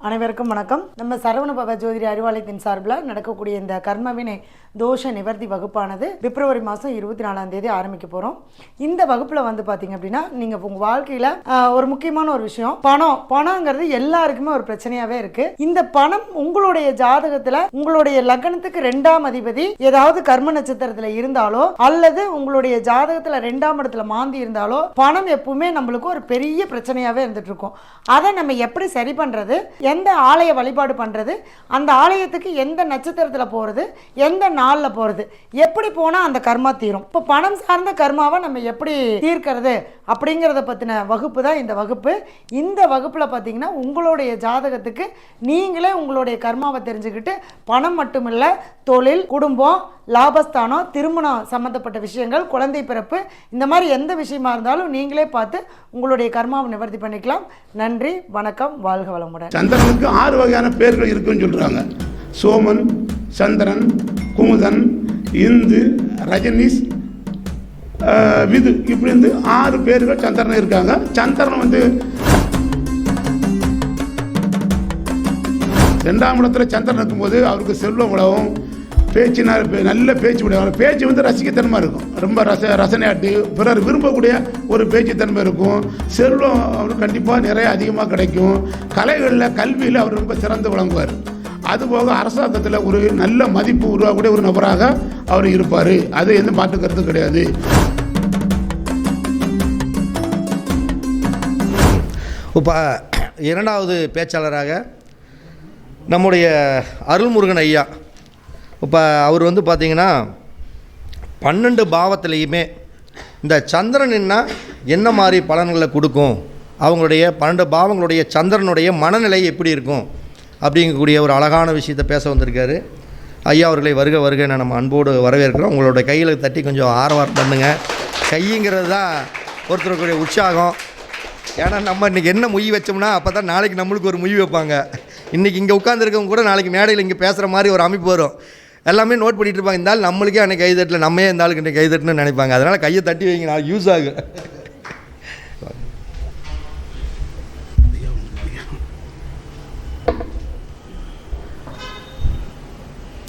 அனைவருக்கும் வணக்கம். நம்ம சரவண பவ ஜோதிட அறிவாலயத்தின் சார்பில் நடக்கக்கூடிய இந்த கர்மவினை தோஷ நிவர்த்தி வகுப்பானது பிப்ரவரி மாதம் 24ஆம் தேதி ஆரம்பிக்க போகிறோம். இந்த வகுப்பில் வந்து பார்த்தீங்க அப்படின்னா நீங்கள் உங்கள் வாழ்க்கையில் ஒரு முக்கியமான ஒரு விஷயம் பணங்கிறது எல்லாருக்குமே ஒரு பிரச்சனையாகவே இருக்குது. இந்த பணம் உங்களுடைய ஜாதகத்தில் உங்களுடைய லக்னத்துக்கு 2ஆம் அதிபதி ஏதாவது கர்ம நட்சத்திரத்தில் இருந்தாலோ அல்லது உங்களுடைய ஜாதகத்தில் 2ஆம் இடத்துல மாந்தி இருந்தாலோ பணம் எப்பவுமே நம்மளுக்கு ஒரு பெரிய பிரச்சனையாகவே இருந்துட்டு இருக்கும். அதை நம்ம எப்படி சரி பண்ணுறது, எந்த ஆலய வழிபாடு பண்ணுறது, அந்த ஆலயத்துக்கு எந்த நட்சத்திரத்தில் போகிறது, எந்த நாளில் போகிறது, எப்படி போனால் அந்த கர்மா தீரும், இப்போ பணம் சார்ந்த கர்மாவை நம்ம எப்படி தீர்க்கிறது அப்படிங்கிறத பற்றின வகுப்பு தான் இந்த வகுப்பு. இந்த வகுப்பில் பார்த்தீங்கன்னா உங்களுடைய ஜாதகத்துக்கு நீங்களே உங்களுடைய கர்மாவை தெரிஞ்சுக்கிட்டு பணம் மட்டுமில்லை, தொழில், குடும்பம், லாபஸ்தானம், திருமணம் சம்மந்தப்பட்ட விஷயங்கள், குழந்தை பிறப்பு, இந்த மாதிரி எந்த விஷயமா இருந்தாலும் நீங்களே பார்த்து உங்களுடைய கர்மாவை நிவர்த்தி பண்ணிக்கலாம். நன்றி, வணக்கம், வாழ்க வளமுடன். சந்திரனுக்கு 6 வகையான பேர்கள் இருக்குன்னு சொல்கிறாங்க. சோமன், சந்திரன், குமுதன், இந்து, ரஜினிஸ், விது, இப்படி வந்து 6 பேர்கள் சந்திரன் இருக்காங்க. சந்திரன் வந்து 2ஆம் இடத்துல சந்திரன் இருக்கும்போது அவருக்கு செல்வம் உலகம், பேச்சுனா நல்ல பேச்சு உடைய பேச்சு வந்து ரசிக்கத்தன்மை இருக்கும். ரொம்ப ரசனையாட்டு பிறர் விரும்பக்கூடிய ஒரு பேச்சுத்தன்மை இருக்கும். செல்வம் அவருக்கு கண்டிப்பாக நிறைய அதிகமாக கிடைக்கும். கலைகளில், கல்வியில் அவர் ரொம்ப சிறந்து விளங்குவார். அதுபோக அரசாங்கத்தில் ஒரு நல்ல மதிப்பு உருவாகக்கூடிய ஒரு நபராக அவர் இருப்பார். அது எந்த மாற்று கருத்து கிடையாது. இப்போ 2வது பேச்சாளராக நம்முடைய அருள்முருகன் ஐயா. இப்போ அவர் வந்து பார்த்திங்கன்னா 12 பாவத்திலையுமே இந்த சந்திரன்னா என்ன மாதிரி பலன்களை கொடுக்கும், அவங்களுடைய 12 பாவங்களுடைய சந்திரனுடைய மனநிலை எப்படி இருக்கும் அப்படிங்கக்கூடிய ஒரு அழகான விஷயத்தை பேச வந்திருக்காரு. ஐயா அவர்களை வருக வருக நம்ம அன்போடு வரவேற்கிறோம். உங்களோட கையில் தட்டி கொஞ்சம் ஆரவாரம் பண்ணுங்கள். கைங்கிறது தான் ஒருத்தருக்குரிய உற்சாகம். ஏன்னா நம்ம இன்றைக்கி என்ன மொய் வச்சோம்னா அப்போ தான் நாளைக்கு நம்மளுக்கு ஒரு மொய் வைப்பாங்க. இன்றைக்கி இங்கே உட்காந்துருக்கவங்க கூட நாளைக்கு மேடையில் இங்கே பேசுகிற மாதிரி ஒரு அமைப்பு வரும். எல்லாமே நோட் பண்ணிகிட்டு இருப்பாங்க. இருந்தாலும் நம்மளுக்கே அன்றைக்கி கைதட்டில் நம்ம இந்த ஆளுக்கு இன்றைக்கி கைதட்டுன்னு நினைப்பாங்க. அதனால் கையை தட்டி வைங்க, நாளைக்கு யூஸ் ஆகும்.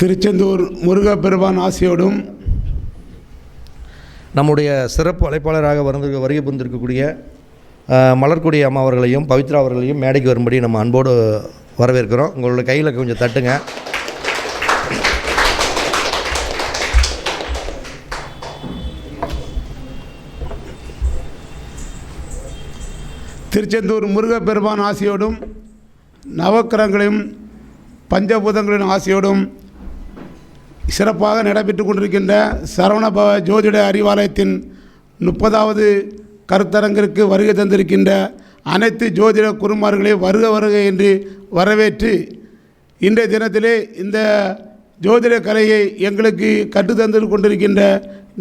திருச்செந்தூர் முருகப்பெருமான் ஆசையோடும் நம்முடைய சிறப்பு அழைப்பாளராக வருகை புரிந்திருக்கக்கூடிய மலர்கொடி அம்மா அவர்களையும் பவித்ரா அவர்களையும் மேடைக்கு வரும்படி நம்ம அன்போடு வரவேற்கிறோம். உங்களோட கையில் கொஞ்சம் தட்டுங்க. திருச்செந்தூர் முருகப்பெருமான் ஆசையோடும் நவக்கிரகங்களையும் பஞ்சபூதங்களின் ஆசையோடும் சிறப்பாக நடைபெற்று கொண்டிருக்கின்ற சரவணபவ ஜோதிட அறிவாலயத்தின் 30வது கருத்தரங்கிற்கு வருகை தந்திருக்கின்ற அனைத்து ஜோதிட குருமார்களையும் வருக வருக என்று வரவேற்று இன்றைய தினத்திலே இந்த ஜோதிட கலையை எங்களுக்கு கற்றுத்தந்து கொண்டிருக்கின்ற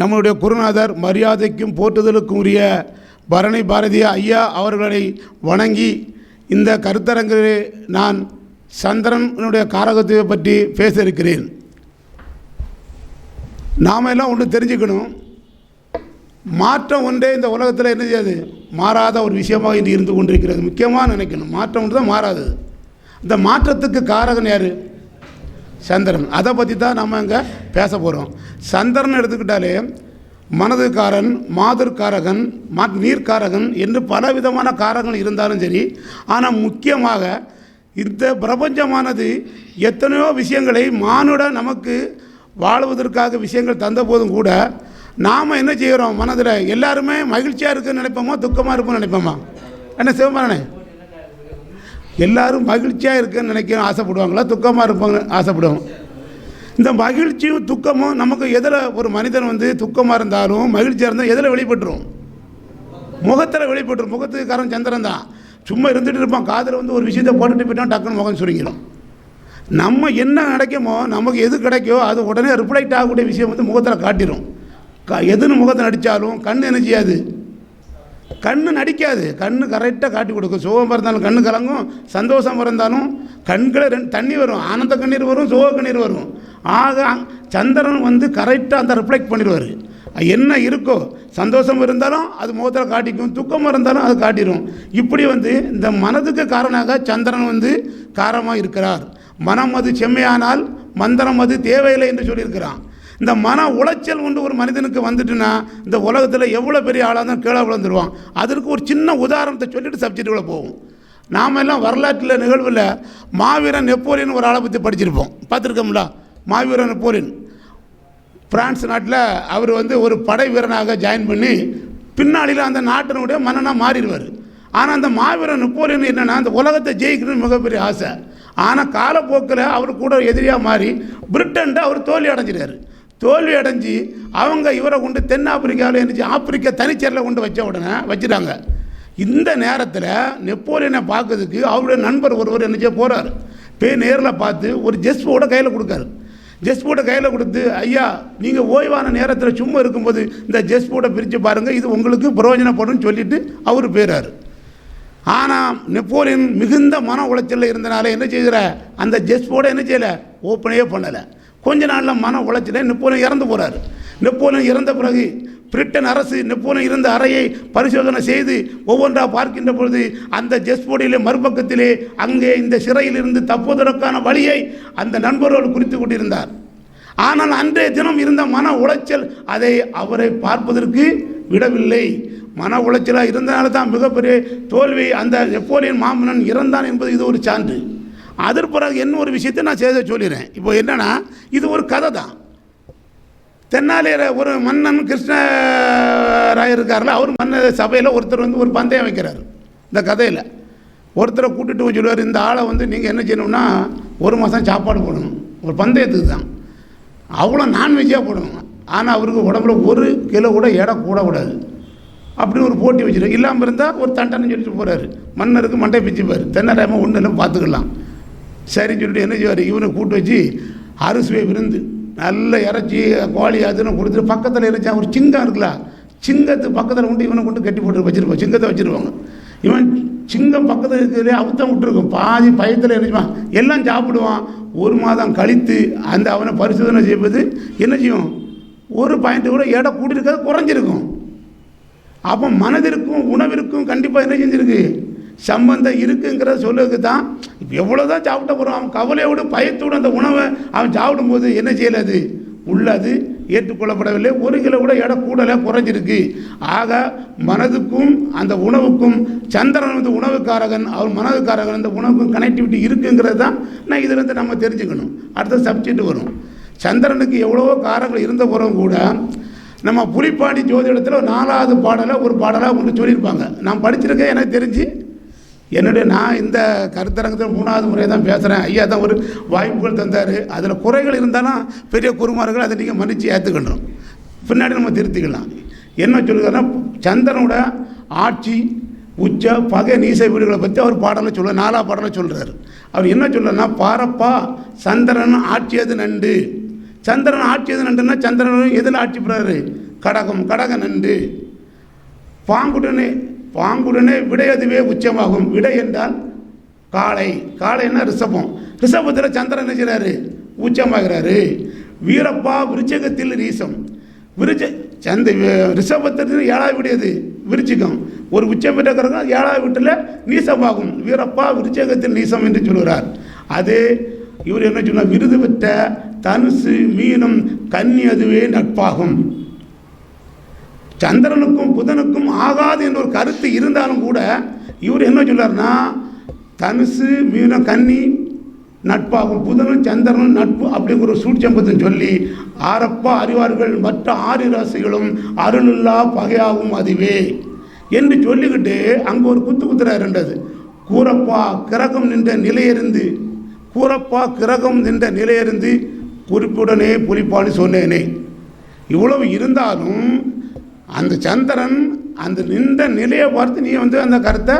நம்முடைய குருநாதர் மரியாதைக்கும் போற்றுதலுக்கும் உரிய பரணி பாரதிய ஐயா அவர்களை வணங்கி இந்த கருத்தரங்கிலே நான் சந்திரனுடைய காரகத்தை பற்றி பேச இருக்கிறேன். நாம் எல்லாம் ஒன்று தெரிஞ்சுக்கணும். மாற்றம் ஒன்றே இந்த உலகத்தில் என்ன செய்யாது, மாறாத ஒரு விஷயமாக இன்று இருந்து கொண்டிருக்கிறது. முக்கியமாக நினைக்கணும், மாற்றம் ஒன்று தான் மாறாதது. இந்த மாற்றத்துக்கு காரகன் யார்? சந்திரன். அதை பற்றி தான் நம்ம இங்கே பேச போகிறோம். சந்திரன் எடுத்துக்கிட்டாலே மனதுக்காரன், மாதுர்காரகன், நீர்க்காரகன் என்று பலவிதமான காரகங்கள் இருந்தாலும் சரி, ஆனால் முக்கியமாக இந்த பிரபஞ்சமானது எத்தனையோ விஷயங்களை மானுட நமக்கு வாழ்வதற்காக விஷயங்கள் தந்த போதும் கூட நாம் என்ன செய்கிறோம், மனதில் எல்லாருமே மகிழ்ச்சியாக இருக்குன்னு நினைப்போமா, துக்கமாக இருப்போம்னு நினைப்போமா? என்ன சிவமானே, எல்லோரும் மகிழ்ச்சியாக இருக்குன்னு நினைக்க ஆசைப்படுவாங்களா, துக்கமாக இருப்பாங்க ஆசைப்படுவாங்க? இந்த மகிழ்ச்சியும் துக்கமும் நமக்கு எதில் ஒரு மனிதன் வந்து துக்கமாக இருந்தாலும் மகிழ்ச்சியாக இருந்தாலும் எதில் வெளிப்பட்டுரும்? முகத்தில் வெளிப்பட்டுரும். முகத்துக்கு காரணம் சந்திரன் தான். சும்மா இருந்துகிட்டு இருப்பான், காதில் வந்து ஒரு விஷயத்தை போட்டுட்டு போயிட்டான், டக்குன்னு முகம் சுருங்கிடும். நம்ம என்ன கிடைக்குமோ, நமக்கு எது கிடைக்கோ அது உடனே ரிஃப்ளெக்ட் ஆகக்கூடிய விஷயம் வந்து முகத்தில் காட்டிடும். எதுன்னு முகத்தை நடித்தாலும் கண் என்ன செய்யாது, கண்ணு நடிக்காது. கண்ணு கரெக்டாக காட்டி கொடுக்கும். சோகமாக இருந்தாலும் கண்ணு கலங்கும், சந்தோஷமாக இருந்தாலும் கண்களை தண்ணி வரும், ஆனந்த கண்ணீர் வரும், சோக கண்ணீர் வரும். ஆக சந்திரன் வந்து கரெக்டாக அந்த ரிஃப்ளெக்ட் பண்ணிடுவார். என்ன இருக்கோ சந்தோஷம் இருந்தாலும் அது முகத்தில் காட்டிக்கும், துக்கம் இருந்தாலும் அது காட்டிடும். இப்படி இந்த மனதுக்கு காரணமாக சந்திரன் காரமாக இருக்கிறார். மனம் அது செம்மையானால் மந்திரம் அது தேவையில்லை என்று சொல்லியிருக்கிறான். இந்த மன உளைச்சல் ஒரு மனிதனுக்கு வந்துட்டுன்னா இந்த உலகத்தில் எவ்வளோ பெரிய ஆளாக தான் கீழே விழுந்துருவான். அதற்கு ஒரு சின்ன உதாரணத்தை சொல்லிட்டு சப்ஜெக்டுக்குள்ளே போவோம். நாம் எல்லாம் வரலாற்றில் நிகழ்வில் மாவீரன் நெப்போலியன் ஒரு ஆளை பற்றி படிச்சிருப்போம், பார்த்துருக்கோம்ல. மாவீரன் நெப்போலியன் பிரான்ஸ் நாட்டில் அவர் ஒரு படை வீரனாக ஜாயின் பண்ணி பின்னாளில் அந்த நாட்டினுடைய மன்னனாக மாறிடுவார். ஆனால் அந்த மாவீரன் நெப்போலியன் என்னென்னா அந்த உலகத்தை ஜெயிக்கணும்னு மிகப்பெரிய ஆசை. ஆனால் காலப்போக்கில் அவர் கூட எதிரியாக மாறி பிரிட்டன்ட்ட அவர் தோல்வி அடைஞ்சிட்டார். தோல்வி அடைஞ்சு அவங்க இவரை கொண்டு தென்னாப்பிரிக்காவில் இருந்துச்சு ஆப்பிரிக்கா தனிச்சேரில் கொண்டு வச்சுட்டாங்க. இந்த நேரத்தில் நெப்போலியனை பார்க்கறதுக்கு அவருடைய நண்பர் ஒருவர் என்னச்சே போகிறார். போய் நேரில் பார்த்து ஒரு ஜெஸ்போட கையில் கொடுக்காரு. ஜெஸ்போட கையில் கொடுத்து, ஐயா நீங்கள் ஓய்வான நேரத்தில் சும்மா இருக்கும்போது இந்த ஜெஸ்போட பிரித்து பாருங்கள், இது உங்களுக்கு பிரயோஜனப்படும் சொல்லிவிட்டு அவர் போயிறார். ஆனால் நெப்போலியன் மிகுந்த மன உளைச்சலில் இருந்தனால என்ன செய்கிற அந்த ஜெஸ்போட என்ன செய்யலை, ஓப்பனே பண்ணலை. கொஞ்ச நாளில் மன உளைச்சல நெப்போலியன் இறந்து போகிறார். நெப்போலியன் இறந்த பிறகு பிரிட்டன் அரசு நெப்போலியன் இருந்த அறையை பரிசோதனை செய்து ஒவ்வொன்றாக பார்க்கின்ற பொழுது அந்த ஜெஸ்போர்டிலே மறுபக்கத்திலே அங்கே இந்த சிறையில் இருந்து தப்புவதற்கான வழியை அந்த நண்பரோடு குறித்து கொண்டிருந்தார். ஆனால் அன்றைய தினம் இருந்த மன உளைச்சல் அதை அவரை பார்ப்பதற்கு விடவில்லை. மன உளைச்சலாக இருந்தனால தான் மிகப்பெரிய தோல்வி அந்த நெப்போலியன் மாமன்னன் இறந்தான் என்பது இது ஒரு சான்று. அதற்கு பிறகு என்ன ஒரு விஷயத்தை நான் சொல்லிடுறேன். இப்போ என்னென்னா இது ஒரு கதை தான். தென்னாலியர் ஒரு மன்னன் கிருஷ்ணராயர் இருக்கார்ல, அவர் மன்ன சபையில் ஒருத்தர் ஒரு பந்தயம் வைக்கிறார். இந்த கதையில் ஒருத்தரை கூட்டிகிட்டு போய் சொல்லுவார், இந்த ஆளை நீங்கள் என்ன செய்யணும்னா 1 மாதம் சாப்பாடு போடணும், ஒரு பந்தயத்துக்கு தான். அவ்வளோ நான்வெஜ்ஜாக போடணும். ஆனால் அவருக்கு உடம்புல 1 கிலோ கூட எடை கூடக்கூடாது அப்படின்னு ஒரு போட்டி வச்சுருக்காரு. இல்லாமல் இருந்தால் ஒரு தண்டனை சொல்லிட்டு போகிறாரு. மன்னருக்கு மண்டை பிச்சுப்பார். தென்னாலியமாக ஒன்றும் இல்லை பார்த்துக்கலாம் சரின்னு சொல்லிட்டு என்ன செய்வார், இவனை கூட்டு வச்சு அறுசுவை விருந்து நல்ல இறைச்சி கோழி அதுன்னு கொடுத்துட்டு பக்கத்தில் இறைச்சா ஒரு சிங்கம் இருக்குல்ல, சிங்கத்து பக்கத்தில் கொண்டு இவனை கொண்டு கட்டி போட்டு வச்சுருப்பான். சிங்கத்தை வச்சுருவாங்க. இவன் சிங்கம் பக்கத்தில் இருக்கிறதே அவுத்தம் விட்டுருக்கும். பாதி பயத்தில் இறைச்சிவான், எல்லாம் சாப்பிடுவான். 1 மாதம் கழித்து அந்த அவனை பரிசோதனை செய்வது என்ன செய்யும், 1 பாயிண்ட் கூட எடை கூட்டியிருக்காது, குறைஞ்சிருக்கும். அப்போ மனதிற்கும் உணவிற்கும் கண்டிப்பாக என்ன செஞ்சுருக்கு, சம்பந்தம் இருக்குங்கிறத சொல்லுறதுக்கு தான். இப்போ எவ்வளோ தான் சாப்பிட்ட போகிறோம், அவன் கவலையோடு பயத்தோடு அந்த உணவை அவன் சாப்பிடும்போது என்ன செய்யலாது, உள்ளது ஏற்றுக்கொள்ளப்படவில்லை. 1 கிலோ கூட எடை கூடலை, குறைஞ்சிருக்கு. ஆக மனதுக்கும் அந்த உணவுக்கும் சந்திரன் உணவுக்காரகன், அவர் மனதுக்காரகன், அந்த உணவுக்கும் கனெக்டிவிட்டி இருக்குங்கிறது தான் நான் இதிலிருந்து நம்ம தெரிஞ்சுக்கணும். அடுத்த சப்ஜெக்ட் வரும். சந்திரனுக்கு எவ்வளவோ காரங்கள் இருந்த போகிறவங்க கூட நம்ம புலிப்பாடி ஜோதிடத்தில் 4வது பாடலை ஒரு பாடலாக ஒன்று சொல்லியிருப்பாங்க. நான் படிச்சிருக்கேன், எனக்கு தெரிஞ்சு நான் இந்த கருத்தரங்கத்தில் 3வது முறை தான் பேசுகிறேன். ஐயா தான் ஒரு வாய்ப்புகள் தந்தார். அதில் குறைகள் இருந்தாலும் பெரிய குருமார்கள் அதை நீங்கள் மன்னித்து ஏற்றுக்கணும், பின்னாடி நம்ம திருத்திக்கலாம். என்ன சொல்லுறாருன்னா, சந்திரனோட ஆட்சி உச்ச பகை நீச வீடுகளை பற்றி அவர் பாடலை 4வது பாடலை சொல்கிறார். அவர் என்ன சொல்கிறாருன்னா, பாரப்பா சந்திரன் ஆட்சியது நண்டு. சந்திரன் ஆட்சியது நண்டுன்னா சந்திரன் எதில் ஆட்சி பெறாரு, கடக நண்டு. பாங்குடனே விடை அதுவே உச்சமாகும். விடை என்றால் காளைன்னா ரிஷபம். ரிஷபத்தில் சந்திரன் என்ன செய்கிறாரு, உச்சமாகிறாரு. வீரப்பா விருச்சகத்தில் நீசம். ரிஷபத்திற்கு 7வது வீடு எது, விருச்சிகம். ஒரு உச்சம் பெற்ற கிரகம் 7வது வீட்டில் நீசமாகும். வீரப்பா விருச்சகத்தில் நீசம் என்று சொல்கிறார். அது இவர் என்ன சொன்னார், விருது பெற்ற தனுசு மீனம் கன்னி அதுவே நட்பாகும். சந்திரனுக்கும் புதனுக்கும் ஆகாது என்ற ஒரு கருத்து இருந்தாலும் கூட இவர் என்ன சொல்றாருன்னா, தனுசு மீனம் கன்னி நட்பாகும், புதனும் சந்திரனும் நட்பு அப்படிங்கிற ஒரு சூட்சம்பத்தை சொல்லி, ஆரப்பா அறிவார்கள் மற்ற 6 ராசிகளும் அருளில்லா பகையாகும் அதுவே என்று சொல்லிக்கிட்டு அங்கே ஒரு குத்துறாரு. 2வது கூரப்பா கிரகம் நின்ற நிலையிருந்து குறிப்புடனே புலிப்பான்னு சொன்னேனே. இவ்வளவு இருந்தாலும் அந்த சந்திரன் அந்த நின்ற நிலையை பார்த்து நீ அந்த கருத்தை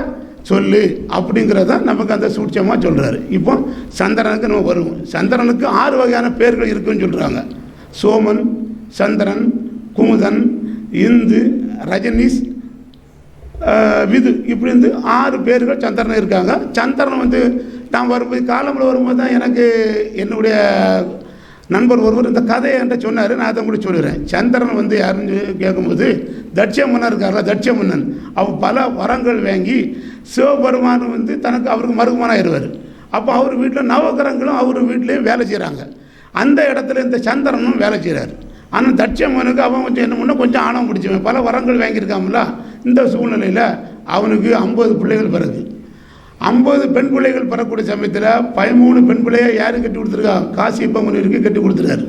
சொல்லு அப்படிங்கிறத நமக்கு அந்த சூட்சமாக சொல்கிறாரு. இப்போ சந்திரனுக்கு நம்ம வருவோம். சந்திரனுக்கு 6 வகையான பேர்கள் இருக்குன்னு சொல்கிறாங்க. சோமன், சந்திரன், குமுதன், இந்து, ரஜினிஸ், விது, இப்படி 6 பேர்கள் சந்திரன் இருக்காங்க. சந்திரன் நான் வரும்போது காலமில் வரும்போது தான் எனக்கு என்னுடைய நண்பர் ஒருவர் இந்த கதையை என்கிட்ட சொன்னார். நான் அதை கூட சொல்லுறேன். சந்திரன் வந்து யாருன்னு கேட்கும்போது தட்ச மன்னன் இருக்கார்ல, தட்ச மன்னன் அவர் பல வரங்கள் வாங்கி சிவபெருமான் வந்து தனக்கு அவருக்கு மருகமான ஆயிடுவார். அப்போ அவர் வீட்டில் நவகிரகங்களும் அவர் வீட்லேயும் வேலை செய்கிறாங்க. அந்த இடத்துல இந்த சந்திரனும் வேலை செய்கிறார். ஆனால் தட்ச மன்னனுக்கு அவன் கொஞ்சம் என்ன பண்ண கொஞ்சம் ஆணவம் பிடிச்சவன், பல வரங்கள் வாங்கியிருக்காமல. இந்த சூழ்நிலையில் அவனுக்கு 50 பிள்ளைகள் பிறகு 50 பெண் பிள்ளைகள் பெறக்கூடிய சமயத்தில் 13 பெண் பிள்ளையை யார் கட்டி கொடுத்துருக்கா? காசியப்ப முனிவருக்கு கட்டி கொடுத்துருக்காரு.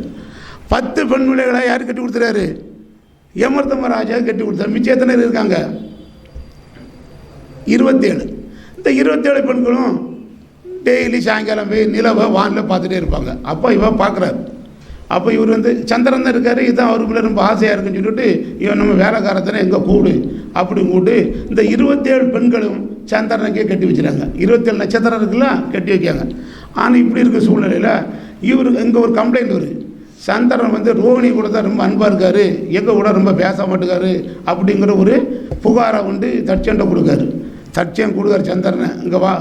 10 பெண் பிள்ளைகளை யார் கட்டி கொடுத்துறாரு? யமர்தம ராஜா கட்டி கொடுத்தாரு. மிச்சம் எத்தனை இருக்காங்க? 27. இந்த 27 பெண்களும் டெய்லி சாயங்காலம் போய் நிலவை வானில் பார்த்துட்டே இருப்பாங்க. அப்போ இவன் பார்க்குறாரு. அப்போ இவர் வந்து சந்திரன் தான் இருக்கார், இதுதான் அவருக்குள்ளே ரொம்ப ஆசையாக இருக்குன்னு சொல்லிட்டு இவன் நம்ம வேலைக்காரத்தனை எங்கே கூடு அப்படின்னு கூட்டு இந்த 27 பெண்களும் சந்திரனுக்கே கட்டி வச்சுறாங்க. 27 நட்சத்திரம் இருக்குல்ல, கட்டி வைக்காங்க. ஆனால் இப்படி இருக்க சூழ்நிலையில் இவருக்கு இங்கே ஒரு கம்ப்ளைண்ட் வருது. சந்திரன் வந்து ரோஹிணி கூட தான் ரொம்ப அன்பாக இருக்கார், எங்கள் கூட ரொம்ப பேச மாட்டேங்காரு அப்படிங்கிற ஒரு புகாரை வந்து தட்சன்ட்ட கொடுக்காரு. தட்சன் கொடுக்காரு சந்திரனை, இங்கே வா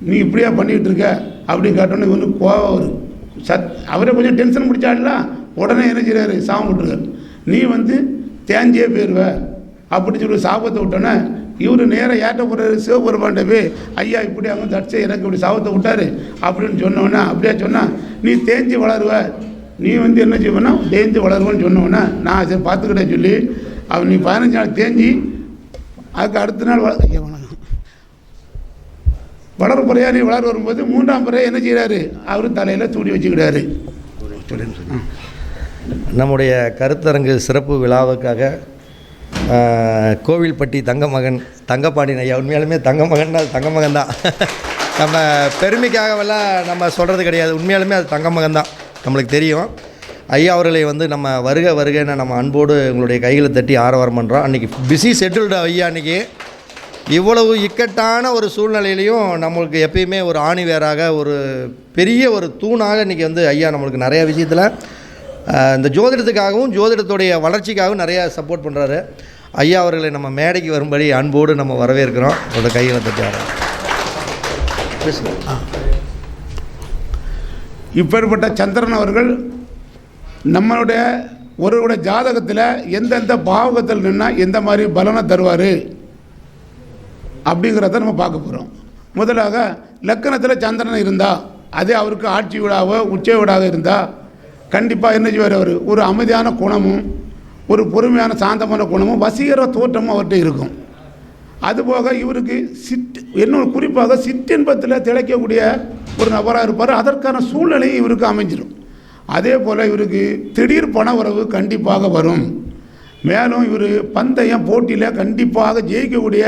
நீ இப்படியா பண்ணிகிட்டு இருக்க அப்படின்னு கேட்டோன்னே இவனுக்கு கோவம் வரும். அவரே கொஞ்சம் டென்ஷன் பிடிச்சாடல, உடனே என்ன செய்கிறாரு? சாபம் விட்டுருக்காரு. நீ வந்து தேஞ்சியே போயிடுவ அப்படி சொல்லி சாபத்தை விட்டோன்னே இவர் நேராக ஏட்ட போகிறாரு சிவபெருமான்ட்ட போய், ஐயா இப்படி அவங்க தட்சை எனக்கு இப்படி சாபத்தை விட்டார் அப்படின்னு சொன்னோன்னே, அப்படியே சொன்னால் நீ தேஞ்சி வளருவ, நீ வந்து என்ன செய்வேன்னா தேஞ்சி வளருவேன்னு சொன்னோன்னே, நான் சரி பார்த்துக்கிட்டே சொல்லி அவன் நீ 15 நாள் தேஞ்சி அதுக்கு அடுத்த நாள் வளர முறையாக நீ வளர வரும்போது 3ஆம் முறை என்ன செய்கிறாரு? அவர் தலையில் தூடி வச்சுக்கிட்டாரு. நம்முடைய கருத்தரங்கு சிறப்பு விழாவுக்காக கோவில்பட்டி தங்கமகன் தங்கப்பாண்டியன் ஐயா, உண்மையாலுமே தங்கமகன் அது தங்கமகன் தான். நம்ம பெருமைக்காகவெல்லாம் நம்ம சொல்கிறது கிடையாது, உண்மையாலுமே அது தங்கமகன் தான், நம்மளுக்கு தெரியும். ஐயா அவர்களை வந்து நம்ம வருக வருகன்னு நம்ம அன்போடு உங்களுடைய கைகளை தட்டி ஆரவாரம் பண்ணுறோம். அன்றைக்கி பிஸி செட்டில்டு ஐயா. அன்றைக்கி இவ்வளவு இக்கட்டான ஒரு சூழ்நிலையிலையும் நம்மளுக்கு எப்பயுமே ஒரு ஆணிவேராக ஒரு பெரிய ஒரு தூணாக இன்றைக்கி வந்து ஐயா நம்மளுக்கு நிறையா விஷயத்தில் இந்த ஜோதிடத்துக்காகவும் ஜோதிடத்துடைய வளர்ச்சிக்காகவும் நிறையா சப்போர்ட் பண்ணுறாரு. ஐயா அவர்களை நம்ம மேடைக்கு வரும்படி அன்போடு நம்ம வரவேற்கிறோம். அவரோட கைகளை தட்டி இப்பேற்பட்ட சந்திரன் அவர்கள் நம்மளுடைய ஒருவருடைய ஜாதகத்தில் எந்தெந்த பாவகத்தில் நின்னால் எந்த மாதிரி பலனை தருவார் அப்படிங்கிறத நம்ம பார்க்க போகிறோம். முதலாக லக்கணத்தில் சந்திரன் இருந்தால், அதே அவருக்கு ஆட்சி வீடாக உச்ச வீடாக இருந்தால் கண்டிப்பாக என்ன செய்வார்? அவர் ஒரு அமைதியான குணமும் ஒரு பொறுமையான சாந்தமான குணமும் வசீகர தோற்றமும் அவர்கிட்ட இருக்கும். அதுபோக இவருக்கு இன்னொரு குறிப்பாக சிற்றின்பத்தில் திளைக்கக்கூடிய ஒரு நபராக இருப்பார். அதற்கான சூழ்நிலையும் இவருக்கு அமைஞ்சிடும். அதே போல் இவருக்கு திடீர் பண வரவு கண்டிப்பாக வரும். மேலும் இவர் பந்தயம் போட்டியில் கண்டிப்பாக ஜெயிக்கக்கூடிய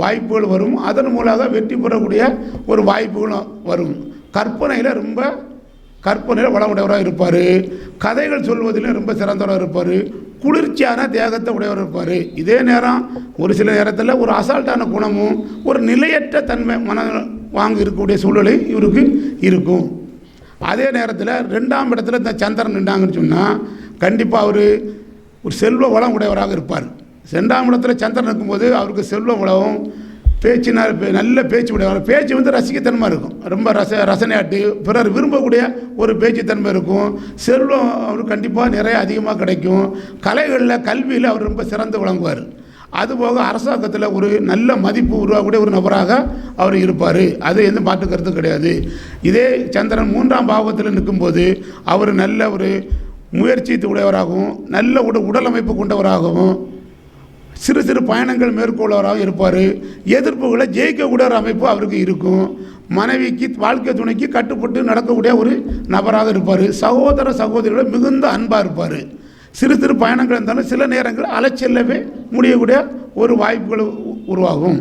வாய்ப்புகள் வரும். அதன் மூலமாக வெற்றி பெறக்கூடிய ஒரு வாய்ப்புகளும் வரும். கற்பனையில் வளமுடையவராக இருப்பார். கதைகள் சொல்வதிலும் ரொம்ப சிறந்தவராக இருப்பார். குளிர்ச்சியான தேகத்தை உடையவர் இருப்பார். இதே நேரம் ஒரு சில நேரத்தில் ஒரு அசால்ட்டான குணமும் ஒரு நிலையற்ற தன்மை மன வாங்க இருக்கக்கூடிய சூழ்நிலை இவருக்கு இருக்கும். அதே நேரத்தில் 2ஆம் இடத்துல இந்த சந்திரன் நின்றாங்கன்னு சொன்னால் கண்டிப்பாக அவர் ஒரு செல்வ வளம் உடையவராக இருப்பார். 2ஆம் இடத்துல சந்திரன் இருக்கும்போது அவருக்கு செல்வ வளம், பேச்சினால் நல்ல பேச்சு உடையவர். பேச்சு வந்து ரசிக்கத்தன்மை இருக்கும், ரொம்ப ரசனையாட்டு பிறர் விரும்பக்கூடிய ஒரு பேச்சுத்தன்மை இருக்கும். செல்வம் அவருக்கு கண்டிப்பாக நிறைய அதிகமாக கிடைக்கும். கலைகளில் கல்வியில் அவர் ரொம்ப சிறந்து விளங்குவார். அதுபோக அரசாங்கத்தில் ஒரு நல்ல மதிப்பு உருவாகக்கூடிய ஒரு நபராக அவர் இருப்பார். அது எந்த மாற்று கருத்து கிடையாது. இதே சந்திரன் 3ஆம் பாவத்தில் நிற்கும்போது அவர் நல்ல ஒரு முயற்சி உடையவராகவும் நல்ல உடல் அமைப்பு கொண்டவராகவும் சிறு சிறு பயணங்கள் மேற்கொள்ளவராக இருப்பார். எதிர்ப்புகளை ஜெயிக்கக்கூடிய ஒரு அமைப்பு அவருக்கு இருக்கும். மனைவிக்கு வாழ்க்கை துணைக்கு கட்டுப்பட்டு நடக்கக்கூடிய ஒரு நபராக இருப்பார். சகோதர சகோதரிகளோட மிகுந்த அன்பாக இருப்பார். சிறு சிறு பயணங்கள் இருந்தாலும் சில நேரங்கள் அலைச்செல்லவே முடியக்கூடிய ஒரு வாய்ப்புகள் உருவாகும்.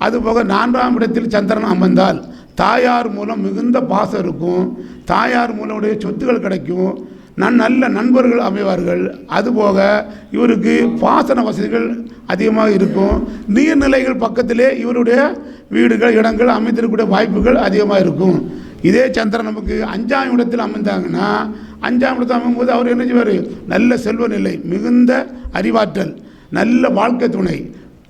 அதுபோக 4ஆம் இடத்தில் சந்திரன் அமர்ந்தால் தாயார் மூலம் மிகுந்த பாசம் இருக்கும். தாயார் மூலம் சொத்துக்கள் கிடைக்கும். நல்ல நண்பர்கள் அமைவார்கள். அதுபோக இவருக்கு பாசன வசதிகள் அதிகமாக இருக்கும். நீர்நிலைகள் பக்கத்திலே இவருடைய வீடுகள் இடங்கள் அமைந்திருக்கக்கூடிய வாய்ப்புகள் அதிகமாக இருக்கும். இதே சந்திரன் நமக்கு 5ஆம் இடத்தில் அமைந்தாங்கன்னா 5ஆம் இடத்தில் அமைக்கும்போது அவர் என்ன செய்வார்? நல்ல செல்வ நிலை, மிகுந்த அறிவாற்றல், நல்ல வாழ்க்கை துணை,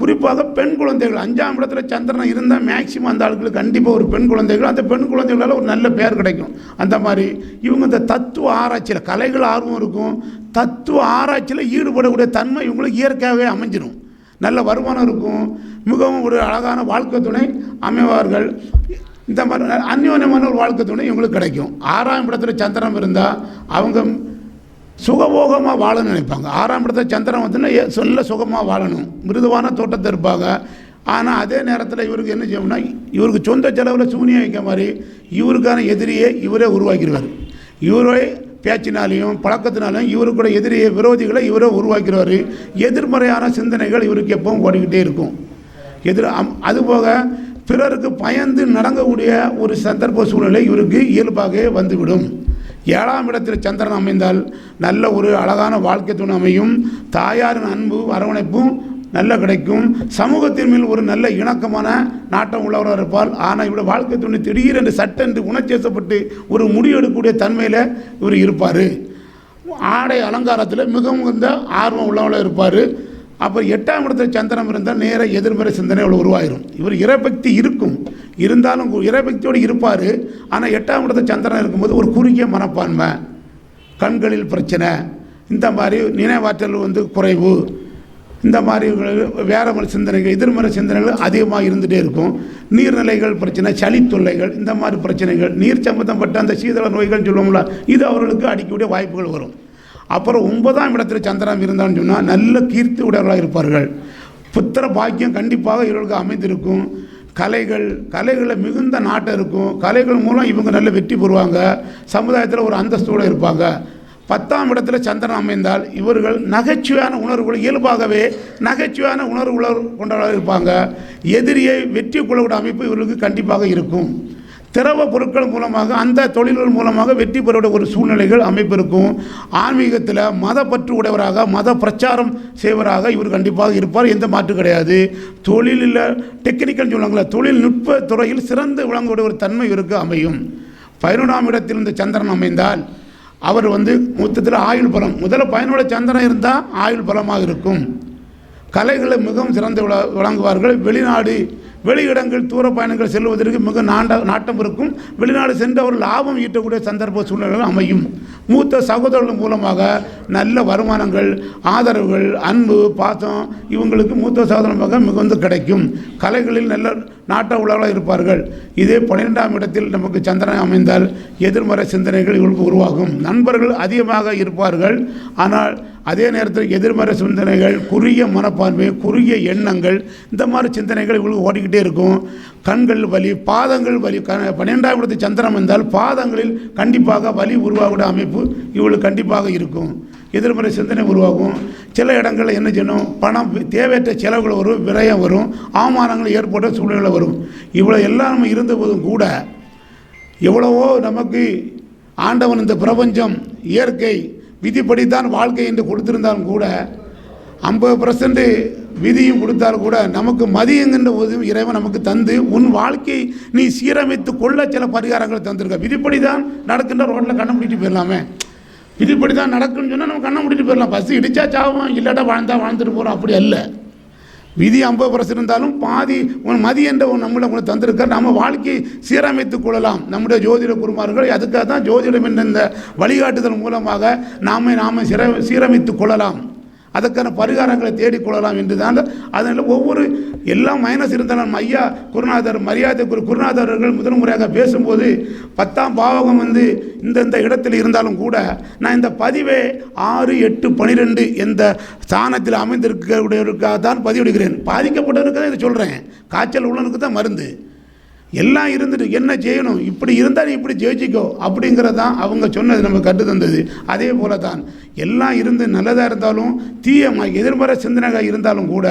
குறிப்பாக பெண் குழந்தைகள் 5ஆம் இடத்துல சந்திரன் இருந்தால் மேக்சிமம் அந்த ஆளுங்களுக்கு கண்டிப்பாக ஒரு பெண் குழந்தைகள், அந்த பெண் குழந்தைகளால் ஒரு நல்ல பேர் கிடைக்கும். அந்த மாதிரி இவங்க இந்த தத்துவ ஆராய்ச்சியில் கலைகள் ஆர்வம் இருக்கும், தத்துவ ஆராய்ச்சியில் ஈடுபடக்கூடிய தன்மை இவங்களுக்கு இயற்கையாகவே அமைஞ்சிடும். நல்ல வருமானம் இருக்கும், மிகவும் ஒரு அழகான வாழ்க்கை துணை அமைவார்கள். இந்த மாதிரி அந்யோன்யமான ஒரு வாழ்க்கை துணை இவங்களுக்கு கிடைக்கும். 6ஆம் இடத்துல சந்திரன் இருந்தால் அவங்க சுகபோகமாக வாழணும்னு நினைப்பாங்க. 6ஆம் இடத்துல சந்திரன் வந்துன்னா சொல்ல சுகமாக வாழணும், மிருதுவான தோட்டத்தை இருப்பாங்க. ஆனால் அதே நேரத்தில் இவருக்கு என்ன செய்யணும்னா, இவருக்கு சொந்த செலவில் சூனியம் வைக்க மாதிரி இவருக்கான எதிரியை இவரே உருவாக்கிடுவார். இவரே பேச்சினாலையும் பழக்கத்தினாலையும் இவருக்கூட எதிரியை விரோதிகளை இவரே உருவாக்கிடுவார். எதிர்மறையான சிந்தனைகள் இவருக்கு எப்பவும் ஓடிக்கிட்டே இருக்கும். அதுபோக பிறருக்கு பயந்து நடங்கக்கூடிய ஒரு சந்தர்ப்ப சூழ்நிலை இவருக்கு இயல்பாகவே வந்துவிடும். 7ஆம் இடத்தில் சந்திரன் அமைந்தால் நல்ல ஒரு அழகான வாழ்க்கை துணை அமையும். தாயாரின் அன்பு அரவணைப்பும் நல்ல கிடைக்கும். சமூகத்தின் மேல் ஒரு நல்ல இணக்கமான நாட்டம் உள்ளவராக இருப்பார். ஆனால் இவருடைய வாழ்க்கை துணை திடீரென்று சட்டென்று உணர்ச்சியப்பட்டு ஒரு முடிவெடுக்கக்கூடிய தன்மையில் இவர் இருப்பார். ஆடை அலங்காரத்தில் மிகவும் இந்த ஆர்வம் உள்ளவராக இருப்பார். அப்புறம் 8ஆம் இடத்தில் சந்திரன் இருந்தால் நேர எதிர்மறை சிந்தனை உருவாயிரும். இவர் இறைபக்தி இருக்கும், இருந்தாலும் இறைபக்தியோடு இருப்பார். ஆனால் 8ஆம் இடத்தில் சந்திரன் இருக்கும்போது ஒரு குறுகிய மனப்பான்மை, கண்களில் பிரச்சனை, இந்த மாதிரி நினைவாற்றல் குறைவு, இந்த மாதிரி வேற சிந்தனைகள் எதிர்மறை சிந்தனைகள் அதிகமாக இருந்துகிட்டே இருக்கும். நீர்நிலைகள் பிரச்சனை, சளி தொல்லைகள், இந்த மாதிரி பிரச்சனைகள், நீர் சம்பந்தப்பட்ட அந்த சீதள நோய்கள் சொல்லுவோம்ல, இது அவர்களுக்கு அடிக்கக்கூடிய வாய்ப்புகள் வரும். அப்புறம் 9ஆம் இடத்தில் சந்திரன் இருந்தான்னு சொன்னால் நல்ல கீர்த்தி உடையவர்களாக இருப்பார்கள். புத்திர பாக்கியம் கண்டிப்பாக இவர்களுக்கு அமைந்திருக்கும். கலைகளில் மிகுந்த நாட்டம் இருக்கும். கலைகள் மூலம் இவங்க நல்ல வெற்றி பெறுவாங்க. சமுதாயத்தில் ஒரு அந்தஸ்தோடு இருப்பாங்க. 10ஆம் இடத்துல சந்திரன் அமைந்தால் இவர்கள் நகைச்சுவையான உணர்வுகள் இயல்பாகவே நகைச்சுவையான உணர்வுகள் கொண்டவர்களாக இருப்பாங்க. எதிரியை வெற்றி கொள்ளக்கூடிய அமைப்பு இவர்களுக்கு கண்டிப்பாக இருக்கும். திரவ பொருட்கள் மூலமாக அந்த தொழில்கள் மூலமாக வெற்றி பெறக்கூடிய ஒரு சூழ்நிலைகள் அமைப்பு இருக்கும். ஆன்மீகத்தில் மதப்பற்று உடையவராக மத பிரச்சாரம் செய்வராக இவர் கண்டிப்பாக இருப்பார், எந்த மாற்று கிடையாது. தொழிலில் டெக்னிக்கல் சொல்லுவாங்களே, தொழில்நுட்ப துறையில் சிறந்து விளங்கக்கூடிய ஒரு தன்மை இவருக்கு அமையும். 11ஆம் இடத்தில் இந்த சந்திரன் அமைந்தால் அவர் மொத்தத்தில் ஆயுள் பலம், முதல்ல 11 சந்திரன் இருந்தால் ஆயுள் பலமாக இருக்கும். கலைகளை மிகவும் சிறந்து விளங்குவார்கள். வெளியிடங்கள் தூர பயணங்கள் செல்வதற்கு மிக நாட்டம் இருக்கும். வெளிநாடு சென்று அவர் லாபம் ஈட்டக்கூடிய சந்தர்ப்ப சூழ்நிலைகள் அமையும். மூத்த சகோதரர்கள் மூலமாக நல்ல வருமானங்கள், ஆதரவுகள், அன்பு, பாசம் இவங்களுக்கு மூத்த சகோதரமாக மிகுந்து கிடைக்கும். கலைகளில் நல்ல நாட்ட உள்ளவர்களாக இருப்பார்கள். இதே 12ஆம் இடத்தில் நமக்கு சந்திரன் அமைந்தால் எதிர்மறை சிந்தனைகள் இவங்களுக்கு உருவாகும். நண்பர்கள் அதிகமாக இருப்பார்கள். ஆனால் அதே நேரத்தில் எதிர்மறை சிந்தனைகள், குறுகிய மனப்பான்மை, குறுகிய எண்ணங்கள், இந்த மாதிரி சிந்தனைகள் இவங்களுக்கு ஓடிக்கிட்டே இருக்கும். கண்கள் வலி, பாதங்கள் வலி. 12ஆம் இடத்தில் சந்திரன் வந்தால் பாதங்களில் கண்டிப்பாக வலி உருவாகக்கூடிய அமைப்பு இவங்களுக்கு கண்டிப்பாக இருக்கும். எதிர்மறை சிந்தனை உருவாகும். சில இடங்களில் என்ன செய்யணும், பணம் தேவையற்ற செலவுகள் வரும், விரயம் வரும், அவமானங்கள் ஏற்பட்ட சூழ்நிலை வரும். இவ்வளோ எல்லாம் நம்ம இருந்த போதும் கூட எவ்வளவோ நமக்கு ஆண்டவன் இந்த பிரபஞ்சம் இயற்கை விதிப்படித்தான் வாழ்க்கை என்று கொடுத்திருந்தாலும் கூட 50% விதியும் கொடுத்தாலும் கூட நமக்கு மதியங்கின்ற உதவி இறைவன் நமக்கு தந்து உன் வாழ்க்கை நீ சீரமைத்து கொள்ள சில பரிகாரங்களை தந்திருக்க. விதிப்படி தான் நடக்கின்ற ரோட்டில் கண்ணை மூடிட்டு போயிடலாமே, விதிப்படி தான் நடக்குன்னு சொன்னால் நம்ம கண்ணை மூடிட்டு போயிடலாம். பஸ் இடிச்சா சாவும், இல்லாட்டா வாழ்ந்துட்டு போகிறோம். அப்படி அல்ல. விதி 50% இருந்தாலும் பாதி உன் மதி என்ற நம்மளை உங்களை தந்திருக்க. நம்ம வாழ்க்கையை சீரமைத்து கொள்ளலாம். நம்முடைய ஜோதிட குருமார்கள் அதுக்காக தான் ஜோதிடம் என்ற இந்த வழிகாட்டுதல் மூலமாக நாம சீரமைத்து கொள்ளலாம், அதற்கான பரிகாரங்களை தேடிக்கொள்ளலாம் என்று தான். அதனால் ஒவ்வொரு எல்லாம் மைனஸ் இருந்தாலும் நம்ம ஐயா குருநாதர் மரியாதை குருநாதர் அவர்கள் முதல் முறையாக பேசும்போது 10ஆம் பாவகம் இந்த இடத்தில் இருந்தாலும் கூட நான் இந்த பதிவை 6, 8, 12 எந்த ஸ்தானத்தில் அமைந்திருக்கக்கூடியவருக்காக தான் பதிவிடுகிறேன். பாதிக்கப்பட்டவருக்கு தான் இதை சொல்கிறேன். காய்ச்சல் உள்ளவனுக்கு தான் மருந்து. எல்லாம் இருந்துட்டு என்ன செய்யணும், இப்படி இருந்தால் நீ இப்படி ஜெயிச்சிக்கோ அப்படிங்கிறது தான் அவங்க சொன்னது, நம்ம கற்று தந்தது. அதே போல தான் எல்லாம் இருந்து நல்லதாக இருந்தாலும் தீய எதிர்மறை சிந்தனைகள் இருந்தாலும் கூட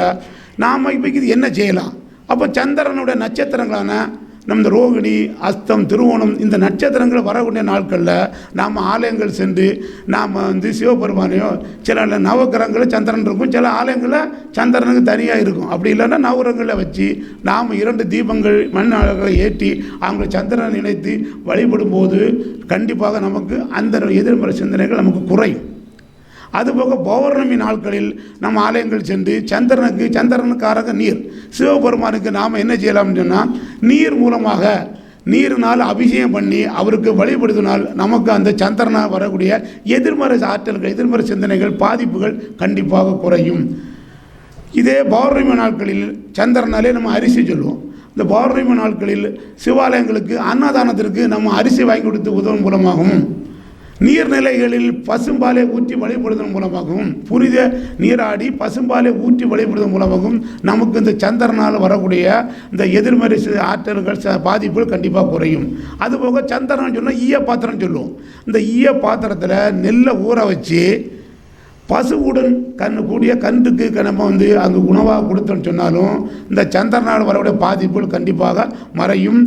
நாம் இப்போ இது என்ன செய்யலாம். அப்போ சந்திரனுடைய நட்சத்திரங்களான நம்ம ரோகிணி, அஸ்தம், திருவோணம் இந்த நட்சத்திரங்கள் வரக்கூடிய நாட்களில் நாம் ஆலயங்கள் சென்று நாம் சிவபெருமானையோ, சில நவகிரகங்களில் சந்திரன் இருக்கும், சில ஆலயங்களில் சந்திரனுக்கு தனியாக இருக்கும். அப்படி இல்லைன்னா நவகிரகங்களை வச்சு நாம் 2 தீபங்கள் மண்ணாளர்களை ஏற்றி அவங்களை சந்திரனை நினைத்து வழிபடும் போது கண்டிப்பாக நமக்கு அந்த எதிர்மறை சிந்தனைகள் நமக்கு குறையும். அதுபோக பௌர்ணமி நாட்களில் நம்ம ஆலயங்கள் சென்று சந்திரனுக்காரக நீர் சிவபெருமானுக்கு நாம் என்ன செய்யலாம்னு சொன்னால் நீர் மூலமாக நீரினால் அபிஷேகம் பண்ணி அவருக்கு வழிபடுத்தினால் நமக்கு அந்த சந்திரனால் வரக்கூடிய எதிர்மறை ஆற்றல்கள் எதிர்மறை சிந்தனைகள் பாதிப்புகள் கண்டிப்பாக குறையும். இதே பௌர்ணமி நாட்களில் சந்திரனாலே நம்ம அரிசி சொல்லுவோம். இந்த பௌர்ணமி நாட்களில் சிவாலயங்களுக்கு அன்னதானத்திற்கு நம்ம அரிசி வாங்கி கொடுத்து உதவும் மூலமாகவும் நீர்நிலைகளில் பசும்பாலை ஊற்றி வழிபடுவதன் மூலமாகவும் புனித நீராடி பசும்பாலை ஊற்றி வழிபடுவதன் மூலமாகவும் நமக்கு இந்த சந்திரனால் வரக்கூடிய இந்த எதிர்மறை ஆற்றல்கள் பாதிப்புகள் கண்டிப்பாக குறையும். அதுபோக சந்திரன் சொன்னால் ஈய பாத்திரம் சொல்லுவோம். இந்த ஈய பாத்திரத்தில் நெல்லை ஊற வச்சு பசுவுடன் கூடிய கன்றுக்கு நம்ம அங்கே உணவாக கொடுத்தோன்னு சொன்னாலும் இந்த சந்திரனால் வரக்கூடிய பாதிப்புகள் கண்டிப்பாக மறையும்.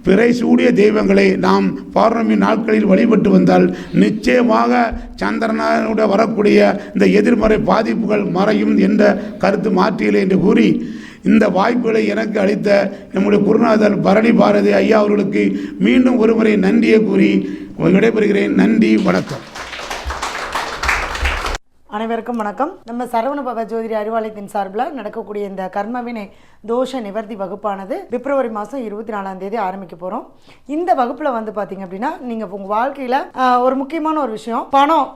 பிறை சூடிய தெய்வங்களை நாம் பௌர்ணமி நாட்களில் வழிபட்டு வந்தால் நிச்சயமாக சந்திரனோட வரக்கூடிய இந்த எதிர்மறை பாதிப்புகள் மறையும் என்ற கருத்து மாற்றியலை என்று கூறி இந்த வாய்ப்புகளை எனக்கு அளித்த நம்முடைய குருநாதர் பரணி பாரதி ஐயா அவர்களுக்கு மீண்டும் ஒருமுறை நன்றியை கூறி விடைபெறுகிறேன். நன்றி, வணக்கம். அனைவருக்கும் வணக்கம். நம்ம சரவணபவ ஜோதிட அறிவாலயத்தின் சார்பில் நடக்கக்கூடிய இந்த கர்மவினை தோஷ நிவர்த்தி வகுப்பானது பிப்ரவரி மாதம் 24ஆம் தேதி ஆரம்பிக்க போகிறோம். இந்த வகுப்பில் பார்த்தீங்க அப்படின்னா நீங்கள் உங்கள் வாழ்க்கையில் ஒரு முக்கியமான ஒரு விஷயம்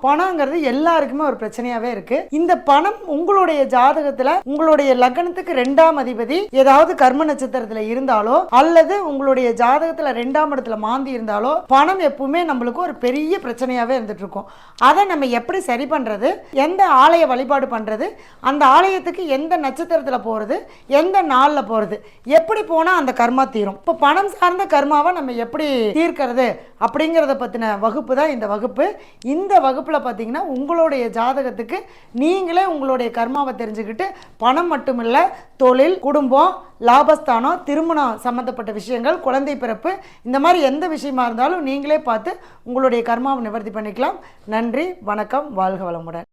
பணங்கிறது எல்லாருக்குமே ஒரு பிரச்சனையாகவே இருக்குது. இந்த பணம் உங்களுடைய ஜாதகத்தில் உங்களுடைய லக்னத்துக்கு 2ஆம் அதிபதி ஏதாவது கர்ம நட்சத்திரத்தில் இருந்தாலோ அல்லது உங்களுடைய ஜாதகத்தில் 2ஆம் இடத்துல மாந்தி இருந்தாலோ பணம் எப்பவுமே நம்மளுக்கு ஒரு பெரிய பிரச்சனையாகவே இருந்துட்டு இருக்கும். அதை நம்ம எப்படி சரி பண்ணுறது, எந்த ஆலய வழிபாடு பண்ணுறது, அந்த ஆலயத்துக்கு எந்த நட்சத்திரத்தில் போகிறது, எந்த நாளில் போகிறது, எப்படி போனால் அந்த கர்மா தீரும், இப்போ பணம் சார்ந்த கர்மாவை நம்ம எப்படி தீர்க்கிறது அப்படிங்கிறத பற்றின வகுப்பு தான் இந்த வகுப்பு. இந்த வகுப்பில் பார்த்தீங்கன்னா உங்களுடைய ஜாதகத்துக்கு நீங்களே உங்களுடைய கர்மாவை தெரிஞ்சுக்கிட்டு பணம் மட்டுமில்லை, தொழில், குடும்பம், லாபஸ்தானம், திருமணம் சம்மந்தப்பட்ட விஷயங்கள், குழந்தை பிறப்பு, இந்த மாதிரி எந்த விஷயமா இருந்தாலும் நீங்களே பார்த்து உங்களுடைய கர்மாவை நிவர்த்தி பண்ணிக்கலாம். நன்றி, வணக்கம், வாழ்க வளமுடன்.